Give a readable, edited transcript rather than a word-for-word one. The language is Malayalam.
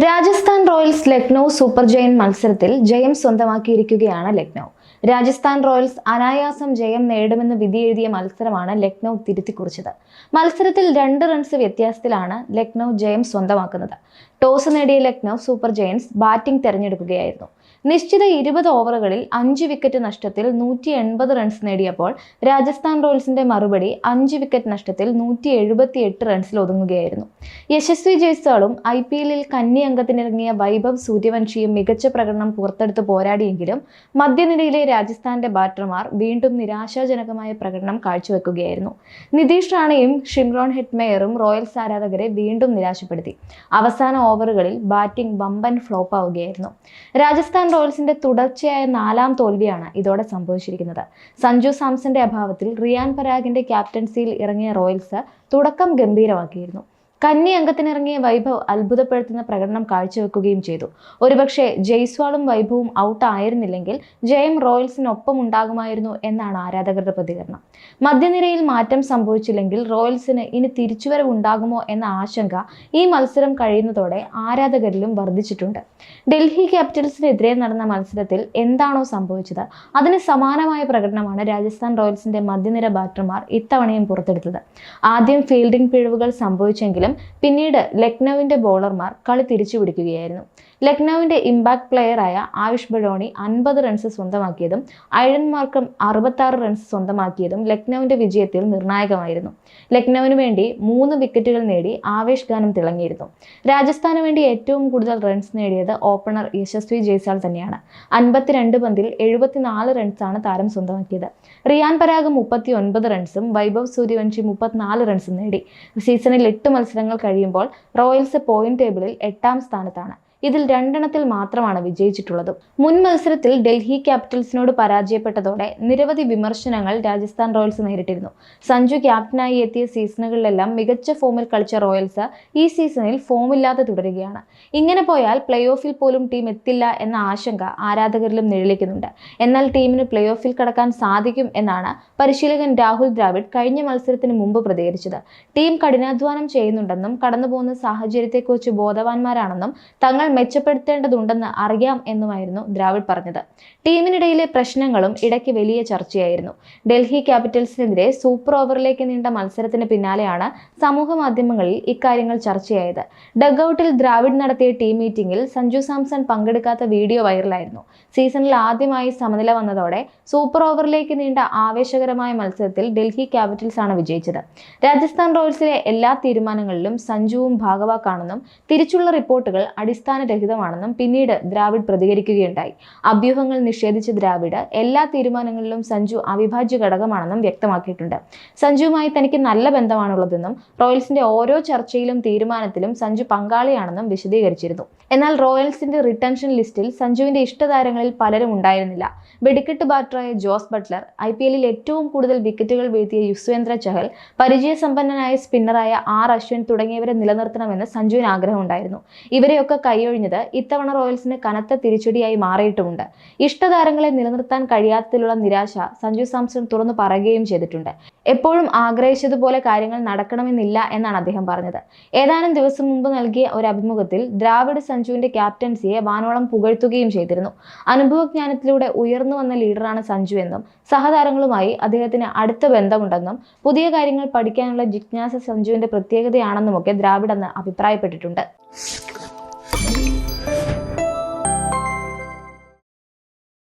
Rajasthan Royals Lucknow super giant മത്സരത്തിൽ ജയം സ്വന്തമാക്കിയിരിക്കുകയാണ് ലക്നൗ. രാജസ്ഥാൻ റോയൽസ് അനായാസം ജയം നേടുമെന്ന് വിധിയെഴുതിയ മത്സരമാണ് ലക്നൗ തിരുത്തിക്കുറിച്ചത്. മത്സരത്തിൽ 2 റൺസ് വ്യത്യാസത്തിലാണ് ലക്നൗ ജയം സ്വന്തമാക്കുന്നത്. ടോസ് നേടിയ ലക്നൗ സൂപ്പർ ജയന്റ്സ് ബാറ്റിംഗ് തെരഞ്ഞെടുക്കുകയായിരുന്നു. നിശ്ചിത 20 ഓവറുകളിൽ 5 വിക്കറ്റ് നഷ്ടത്തിൽ 180 റൺസ് നേടിയപ്പോൾ രാജസ്ഥാൻ റോയൽസിന്റെ മറുപടി 5 വിക്കറ്റ് നഷ്ടത്തിൽ 178 റൺസിൽ ഒതുങ്ങുകയായിരുന്നു. യശസ്വി ജയ്സ്വാളും IPL-ൽ കന്നി അംഗത്തിനിറങ്ങിയ വൈഭവ് സൂര്യവംശിയും മികച്ച പ്രകടനം പുറത്തെടുത്ത് പോരാടിയെങ്കിലും മധ്യനിരയിലെ രാജസ്ഥാന്റെ ബാറ്റർമാർ വീണ്ടും നിരാശാജനകമായ പ്രകടനം കാഴ്ചവെക്കുകയായിരുന്നു. നിതീഷ് റാണയും ഷിംറോൺ ഹെറ്റ്മെയറും റോയൽസ് ആരാധകരെ വീണ്ടും നിരാശപ്പെടുത്തി. അവസാന ഓവറുകളിൽ ബാറ്റിംഗ് വമ്പൻ ഫ്ലോപ്പ് ആവുകയായിരുന്നു. രാജസ്ഥാൻ റോയൽസിന്റെ തുടർച്ചയായ 4ാം തോൽവിയാണ് ഇതോടെ സംഭവിച്ചിരിക്കുന്നത്. സഞ്ജു സാംസന്റെ അഭാവത്തിൽ റിയാൻ പരാഗിന്റെ ക്യാപ്റ്റൻസിയിൽ ഇറങ്ങിയ റോയൽസ് തുടക്കം ഗംഭീരമാക്കിയിരുന്നു. കന്നി അംഗത്തിനിറങ്ങിയ വൈഭവ് അത്ഭുതപ്പെടുത്തുന്ന പ്രകടനം കാഴ്ചവെക്കുകയും ചെയ്തു. ഒരുപക്ഷെ ജയ്സ്വാളും വൈഭവും ഔട്ട് ആയിരുന്നില്ലെങ്കിൽ ജയം റോയൽസിനൊപ്പം ഉണ്ടാകുമായിരുന്നു എന്നാണ് ആരാധകരുടെ പ്രതികരണം. മധ്യനിരയിൽ മാറ്റം സംഭവിച്ചില്ലെങ്കിൽ റോയൽസിന് ഇനി തിരിച്ചുവരവ് ഉണ്ടാകുമോ എന്ന ആശങ്ക ഈ മത്സരം കഴിയുന്നതോടെ ആരാധകരിലും വർദ്ധിച്ചിട്ടുണ്ട്. ഡൽഹി ക്യാപിറ്റൽസിനെതിരെ നടന്ന മത്സരത്തിൽ എന്താണോ സംഭവിച്ചത് അതിന് സമാനമായ പ്രകടനമാണ് രാജസ്ഥാൻ റോയൽസിന്റെ മധ്യനിര ബാറ്റർമാർ ഇത്തവണയും പുറത്തെടുത്തത്. ആദ്യം ഫീൽഡിംഗ് പിഴവുകൾ സംഭവിച്ചെങ്കിലും പിന്നീട് ലക്നൌവിന്റെ ബോളർമാർ കളി തിരിച്ചുപിടിക്കുകയായിരുന്നു. ലക്നൌവിന്റെ ഇമ്പാക്ട് പ്ലെയറായ ആയുഷ് ബഡോണി 50 റൺസ് സ്വന്തമാക്കിയതും ഐഡൻ മാർക്കം 66 റൺസ് സ്വന്തമാക്കിയതും ലക്നൌവിന്റെ വിജയത്തിൽ നിർണായകമായിരുന്നു. ലക്നൌവിന് വേണ്ടി 3 വിക്കറ്റുകൾ നേടി ആവേശ് ഖാനും തിളങ്ങിയിരുന്നു. രാജസ്ഥാന് വേണ്ടി ഏറ്റവും കൂടുതൽ റൺസ് നേടിയത് ഓപ്പണർ യശസ്വി ജയ്സ്വാൾ തന്നെയാണ്. 52 പന്തിൽ 74 റൺസാണ് താരം സ്വന്തമാക്കിയത്. റിയാൻ പരാഗ് 39 റൺസും വൈഭവ് സൂര്യവംശി 34 റൺസും നേടി. സീസണിൽ 8 മത്സരങ്ങൾ കഴിയുമ്പോൾ റോയൽസ് പോയിന്റ് ടേബിളിൽ 8ാം സ്ഥാനത്താണ്. ഇതിൽ 2 എണ്ണത്തിൽ മാത്രമാണ് വിജയിച്ചിട്ടുള്ളത്. മുൻ മത്സരത്തിൽ ഡൽഹി ക്യാപിറ്റൽസിനോട് പരാജയപ്പെട്ടതോടെ നിരവധി വിമർശനങ്ങൾ രാജസ്ഥാൻ റോയൽസ് നേരിട്ടിരുന്നു. സഞ്ജു ക്യാപ്റ്റനായി എത്തിയ സീസണുകളിലെല്ലാം മികച്ച ഫോമിൽ കളിച്ച റോയൽസ് ഈ സീസണിൽ ഫോമില്ലാതെ തുടരുകയാണ്. ഇങ്ങനെ പോയാൽ പ്ലേ ഓഫിൽ പോലും ടീം എത്തില്ല എന്ന ആശങ്ക ആരാധകരിലും നിഴലിക്കുന്നുണ്ട്. എന്നാൽ ടീമിന് പ്ലേ ഓഫിൽ കടക്കാൻ സാധിക്കും എന്നാണ് പരിശീലകൻ രാഹുൽ ദ്രാവിഡ് കഴിഞ്ഞ മത്സരത്തിന് മുമ്പ് പ്രതികരിച്ചത്. ടീം കഠിനാധ്വാനം ചെയ്യുന്നുണ്ടെന്നും കടന്നുപോകുന്ന സാഹചര്യത്തെക്കുറിച്ച് ബോധവാന്മാരാണെന്നും തങ്ങൾ മെച്ചപ്പെടുത്തേണ്ടതുണ്ടെന്ന് അറിയാം എന്നുമായിരുന്നു ദ്രാവിഡ് പറഞ്ഞത്. ടീമിനിടയിലെ പ്രശ്നങ്ങളും ഇടയ്ക്ക് വലിയ ചർച്ചയായിരുന്നു. ഡൽഹി ക്യാപിറ്റൽസിനെതിരെ സൂപ്പർ ഓവറിലേക്ക് നീണ്ട മത്സരത്തിന് പിന്നാലെയാണ് സമൂഹ മാധ്യമങ്ങളിൽ ഇക്കാര്യങ്ങൾ ചർച്ചയായത്. ഡഗ്ഔട്ടിൽ ദ്രാവിഡ് നടത്തിയ ടീം മീറ്റിംഗിൽ സഞ്ജു സാംസൺ പങ്കെടുക്കാത്ത വീഡിയോ വൈറലായിരുന്നു. സീസണിൽ ആദ്യമായി സമനില വന്നതോടെ സൂപ്പർ ഓവറിലേക്ക് നീണ്ട ആവേശകരമായ മത്സരത്തിൽ ഡൽഹി ക്യാപിറ്റൽസ് ആണ് വിജയിച്ചത്. രാജസ്ഥാൻ റോയൽസിലെ എല്ലാ തീരുമാനങ്ങളിലും സഞ്ജുവും ഭാഗവാക്കാണെന്നും തിരിച്ചുള്ള റിപ്പോർട്ടുകൾ അടിസ്ഥാനരഹിതമാണെന്നും പിന്നീട് ദ്രാവിഡ് പ്രതികരിക്കുകയുണ്ടായി. അഭ്യൂഹങ്ങൾ നിഷേധിച്ച ദ്രാവിഡ് എല്ലാ തീരുമാനങ്ങളിലും സഞ്ജു അവിഭാജ്യ ഘടകമാണെന്നും വ്യക്തമാക്കിയിട്ടുണ്ട്. സഞ്ജുവുമായി തനിക്ക് നല്ല ബന്ധമാണുള്ളതെന്നും റോയൽസിന്റെ ഓരോ ചർച്ചയിലും തീരുമാനത്തിലും സഞ്ജു പങ്കാളിയാണെന്നും വിശദീകരിച്ചിരുന്നു. എന്നാൽ റോയൽസിന്റെ റിട്ടൻഷൻ ലിസ്റ്റിൽ സഞ്ജുവിന്റെ ഇഷ്ടതാരങ്ങളിൽ പലരും ഉണ്ടായിരുന്നില്ല. വെടിക്കെട്ട് ബാറ്ററായ ജോസ് ബട്ട്ലർ, IPL-ൽ ഏറ്റവും കൂടുതൽ വിക്കറ്റുകൾ വീഴ്ത്തിയ യുസ്വേന്ദ്ര ചഹൽ, പരിചയസമ്പന്നനായ സ്പിന്നറായ അശ്വിൻ തുടങ്ങിയവരെ നിലനിർത്തണമെന്ന് സഞ്ജുവിന് ആഗ്രഹമുണ്ടായിരുന്നു. ഇവരെയൊക്കെ കൈയൊഴിഞ്ഞത് ഇത്തവണ റോയൽസിന് കനത്ത തിരിച്ചടിയായി മാറിയിട്ടുമുണ്ട്. ഇഷ്ടതാരങ്ങളെ നിലനിർത്താൻ കഴിയാത്തതിലുള്ള നിരാശ സഞ്ജു സാംസൺ തുറന്നു പറയുകയും ചെയ്തിട്ടുണ്ട്. എപ്പോഴും ആഗ്രഹിച്ചതുപോലെ കാര്യങ്ങൾ നടക്കണമെന്നില്ല എന്നാണ് അദ്ദേഹം പറഞ്ഞത്. ഏതാനും ദിവസം മുമ്പ് നൽകിയ ഒരു അഭിമുഖത്തിൽ ദ്രാവിഡ് സഞ്ജുവിന്റെ ക്യാപ്റ്റൻസിയെ വാനോളം പുകഴ്ത്തുകയും ചെയ്തിരുന്നു. അനുഭവജ്ഞാനത്തിലൂടെ ഉയർന്നു വന്ന ലീഡറാണ് സഞ്ജു എന്നും സഹതാരങ്ങളുമായി അദ്ദേഹത്തിന് അടുത്ത ബന്ധമുണ്ടെന്നും പുതിയ കാര്യങ്ങൾ പഠിക്കാനുള്ള ജിജ്ഞാസ സഞ്ജുവിന്റെ പ്രത്യേകതയാണെന്നുമൊക്കെ ദ്രാവിഡ് അന്ന് അഭിപ്രായപ്പെട്ടിട്ടുണ്ട്.